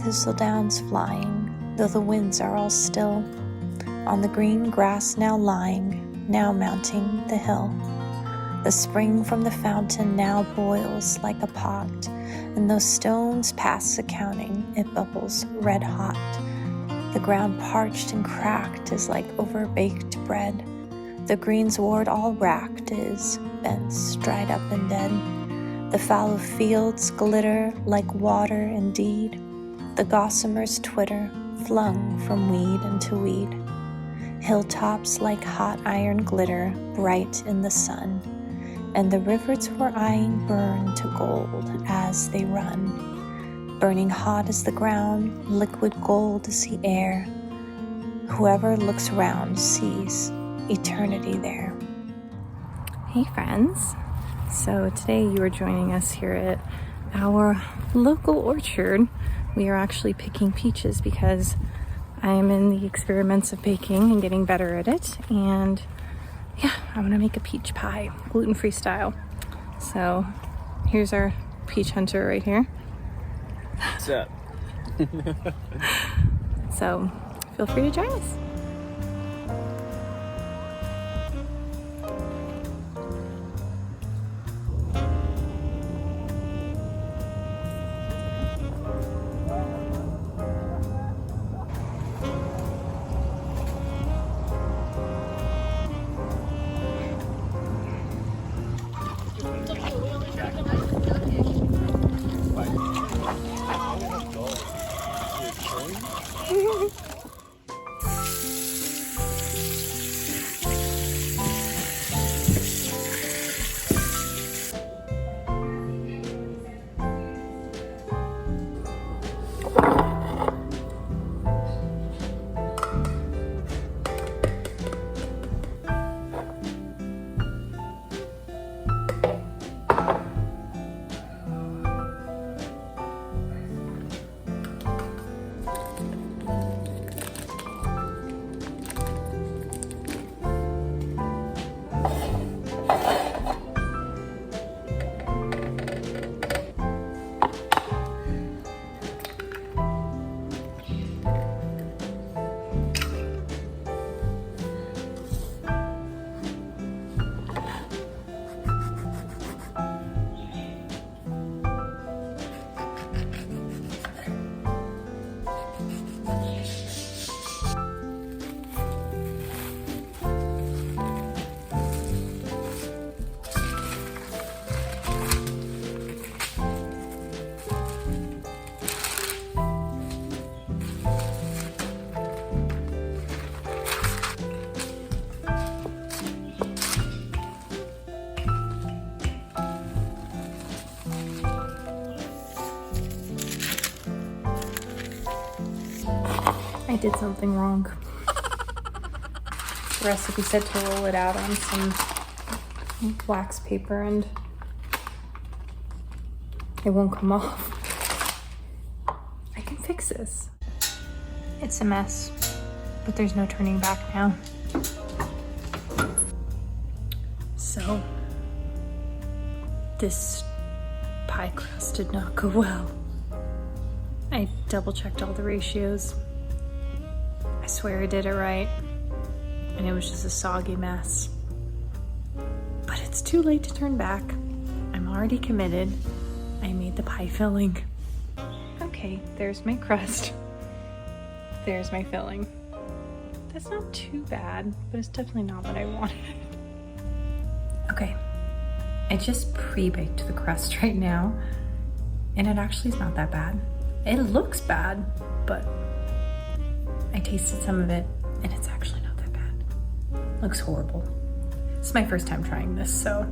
thistledowns flying, though the winds are all still, on the green grass now lying, now mounting the hill. The spring from the fountain now boils like a pot, and though stones pass accounting, it bubbles red hot. The ground parched and cracked is like overbaked bread. The greensward all racked is, bents, dried up and dead. The fallow fields glitter like water indeed. The gossamers twitter, flung from weed into weed. Hilltops like hot iron glitter, bright in the sun, and the rivers we're eyeing burn to gold as they run. Burning hot is the ground, liquid gold is the air. Whoever looks round sees eternity there. Hey friends, so today you are joining us here at our local orchard. We are actually picking peaches because I am in the experiments of baking and getting better at it, and yeah, I want to make a peach pie, gluten-free style. So here's our peach hunter right here. What's up? So feel free to join us. I did something wrong. The recipe said to roll it out on some wax paper and it won't come off. I can fix this. It's a mess, but there's no turning back now. So, this pie crust did not go well. I double checked all the ratios. I swear I did it right, and it was just a soggy mess. But it's too late to turn back. I'm already committed. I made the pie filling. Okay, there's my crust. There's my filling. That's not too bad, but it's definitely not what I wanted. Okay, I just pre-baked the crust right now, and it actually is not that bad. It looks bad, but I tasted some of it, and it's actually not that bad. Looks horrible. It's my first time trying this, so.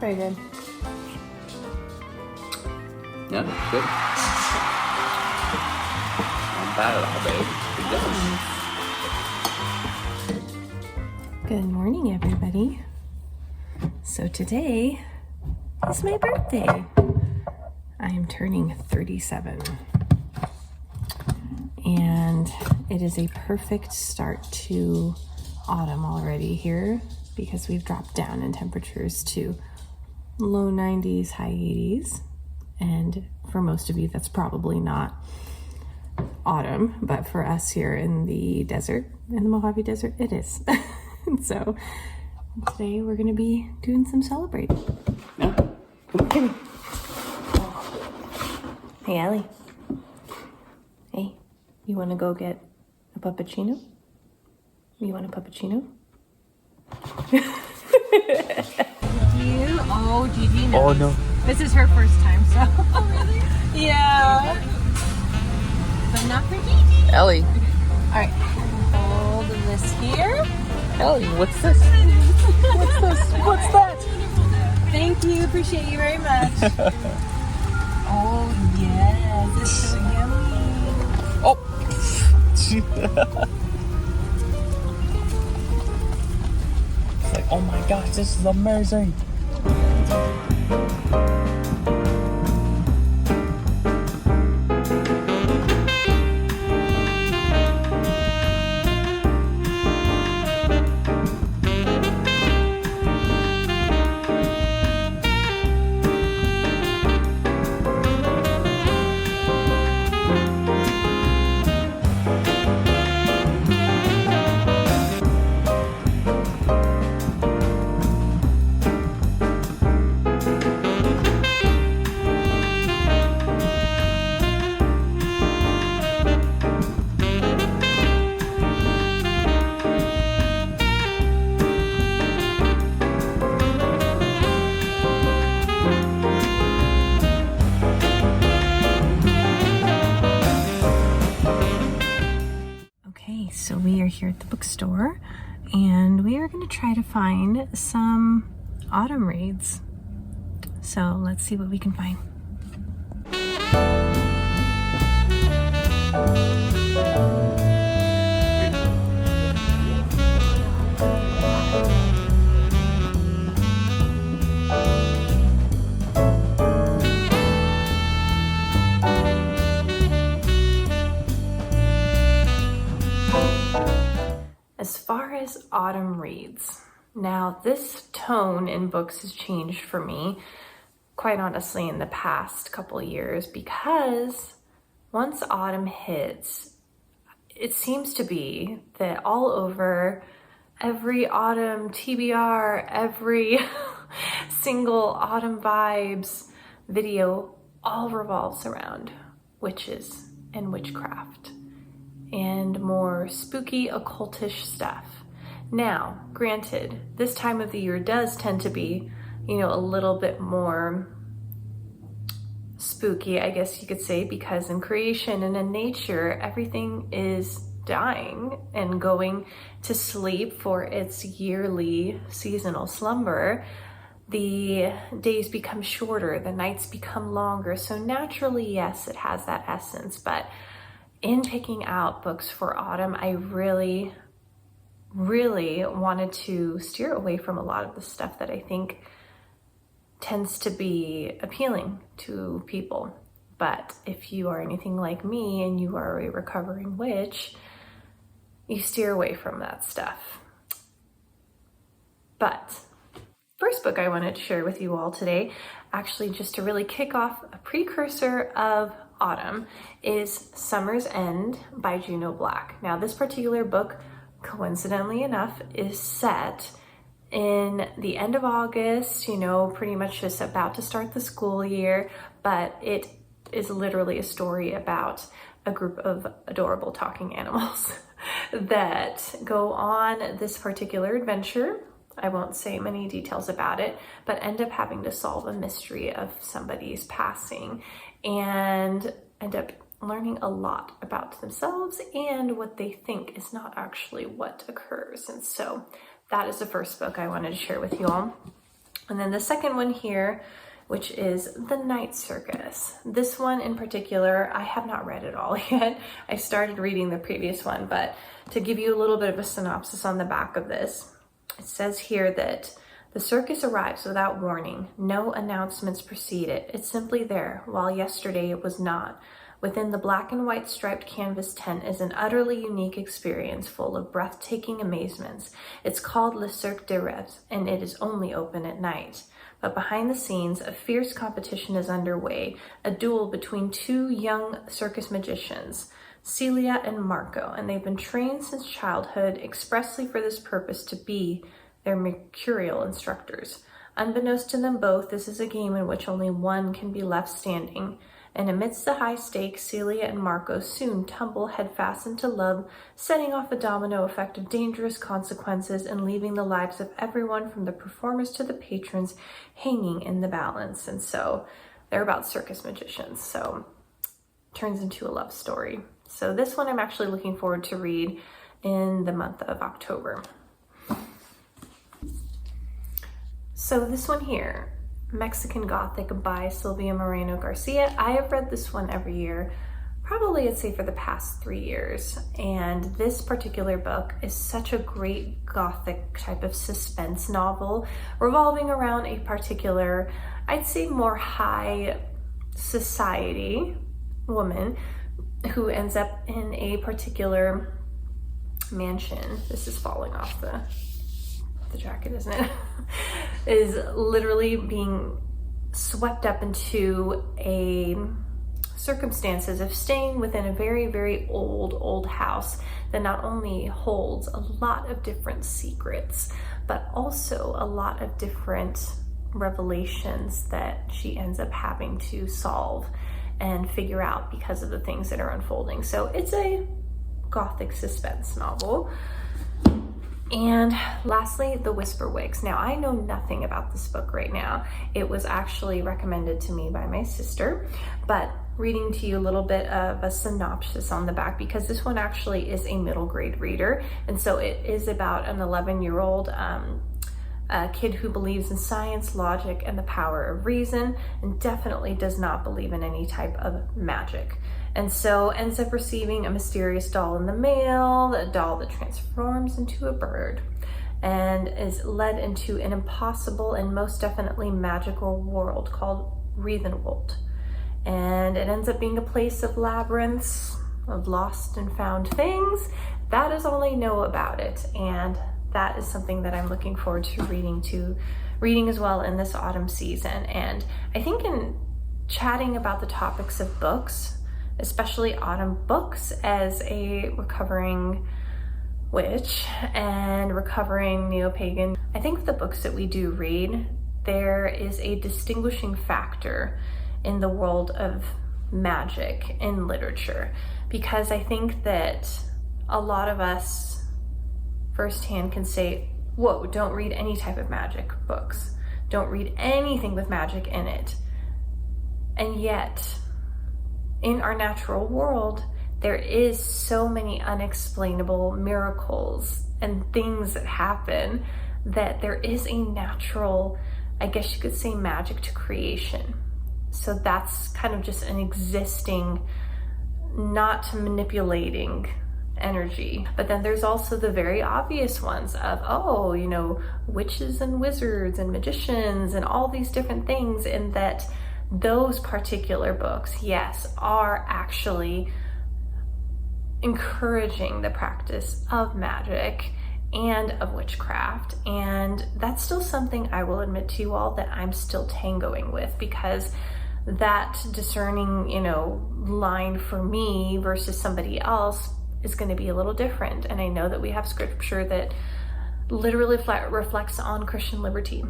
Very good. Yeah, good. Not bad at all, babe. Good job. Good morning, everybody. So today is my birthday. I am turning 37. And it is a perfect start to autumn already here because we've dropped down in temperatures to low 90s, high 80s. And for most of you, that's probably not autumn, but for us here in the desert, in the Mojave Desert, it is. And so today we're gonna be doing some celebrating. Yeah. Come on. Hey, Allie. Hey, you wanna go get a puppuccino? You want a puppuccino? Oh, Gigi knows. Oh no. This is her first time, so. Oh, really? Yeah. But not for Gigi. Ellie. All right, hold this here. Ellie, what's this? What's this? What's that? Thank you, appreciate you very much. Oh, yes, it's so yummy. Oh. It's like, oh my gosh, this is amazing. So we are here at the bookstore and we are going to try to find some autumn reads. So let's see what we can find. As far as autumn reads, now this tone in books has changed for me, quite honestly, in the past couple of years, because once autumn hits, it seems to be that all over every autumn TBR, every single autumn vibes video all revolves around witches and witchcraft and more spooky occultish stuff. Now, granted, this time of the year does tend to be, you know, a little bit more spooky, I guess you could say, because in creation and in nature, everything is dying and going to sleep for its yearly seasonal slumber. The days become shorter, the nights become longer. So naturally, yes, it has that essence, but in picking out books for autumn, I really wanted to steer away from a lot of the stuff that I think tends to be appealing to people. But if you are anything like me and you are a recovering witch, you steer away from that stuff. But first book I wanted to share with you all today, actually just to really kick off a precursor of autumn, is Summer's End by Juno Black. Now, this particular book, coincidentally enough, is set in the end of August, you know, pretty much just about to start the school year, but it is literally a story about a group of adorable talking animals that go on this particular adventure. I won't say many details about it, but end up having to solve a mystery of somebody's passing and end up learning a lot about themselves and what they think is not actually what occurs. And so that is the first book I wanted to share with you all. And then the second one here, which is The Night Circus. This one in particular, I have not read it all yet. I started reading the previous one, but to give you a little bit of a synopsis on the back of this, it says here that The circus arrives without warning. No announcements precede it. It's simply there, while yesterday it was not. Within the black and white striped canvas tent is an utterly unique experience full of breathtaking amazements. It's called Le Cirque des Rêves, and it is only open at night. But behind the scenes, a fierce competition is underway, a duel between two young circus magicians, Celia and Marco, and they've been trained since childhood expressly for this purpose to be their mercurial instructors. Unbeknownst to them both, this is a game in which only one can be left standing. And amidst the high stakes, Celia and Marco soon tumble headfast into love, setting off a domino effect of dangerous consequences and leaving the lives of everyone from the performers to the patrons hanging in the balance. And so they're about circus magicians, so it turns into a love story. So this one I'm actually looking forward to read in the month of October. So this one here, Mexican Gothic by Silvia Moreno Garcia. I have read this one every year, probably I'd say for the past 3 years. And this particular book is such a great Gothic type of suspense novel revolving around a particular, I'd say more high society woman who ends up in a particular mansion. This is falling off the jacket, isn't it? Is literally being swept up into a circumstances of staying within a very, very old house that not only holds a lot of different secrets, but also a lot of different revelations that she ends up having to solve and figure out because of the things that are unfolding. So it's a Gothic suspense novel. And lastly, The Whisperwigs. Now, I know nothing about this book right now. It was actually recommended to me by my sister, but reading to you a little bit of a synopsis on the back, because this one actually is a middle grade reader. And so it is about an 11-year-old kid who believes in science, logic, and the power of reason, and definitely does not believe in any type of magic. And so ends up receiving a mysterious doll in the mail, a doll that transforms into a bird, and is led into an impossible and most definitely magical world called Riedenwald. And it ends up being a place of labyrinths, of lost and found things. That is all I know about it. And that is something that I'm looking forward to reading as well in this autumn season. And I think in chatting about the topics of books, especially autumn books, as a recovering witch and recovering neo-pagan, I think the books that we do read, there is a distinguishing factor in the world of magic in literature, because I think that a lot of us firsthand can say, whoa, don't read any type of magic books. Don't read anything with magic in it. And yet, in our natural world, there is so many unexplainable miracles and things that happen that there is a natural, I guess you could say, magic to creation. So that's kind of just an existing, not manipulating energy. But then there's also the very obvious ones of, oh, you know, witches and wizards and magicians and all these different things, and that those particular books, yes, are actually encouraging the practice of magic and of witchcraft. And that's still something I will admit to you all that I'm still tangoing with, because that discerning, you know, line for me versus somebody else is going to be a little different. And I know that we have scripture that literally reflects on Christian liberty,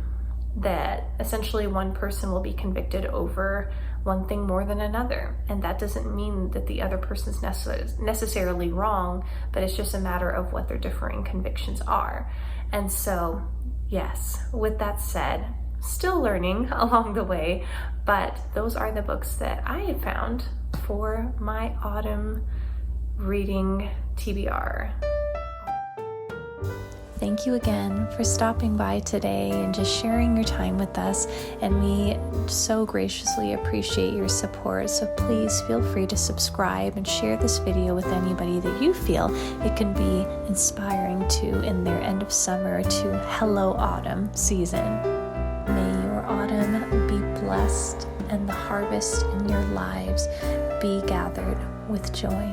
that essentially one person will be convicted over one thing more than another. And that doesn't mean that the other person's necessarily wrong, but it's just a matter of what their differing convictions are. And so, yes, with that said, still learning along the way, but those are the books that I have found for my autumn reading TBR. thank you again for stopping by today and just sharing your time with us. And we so graciously appreciate your support. So please feel free to subscribe and share this video with anybody that you feel it can be inspiring to in their end of summer to hello autumn season. May your autumn be blessed and the harvest in your lives be gathered with joy.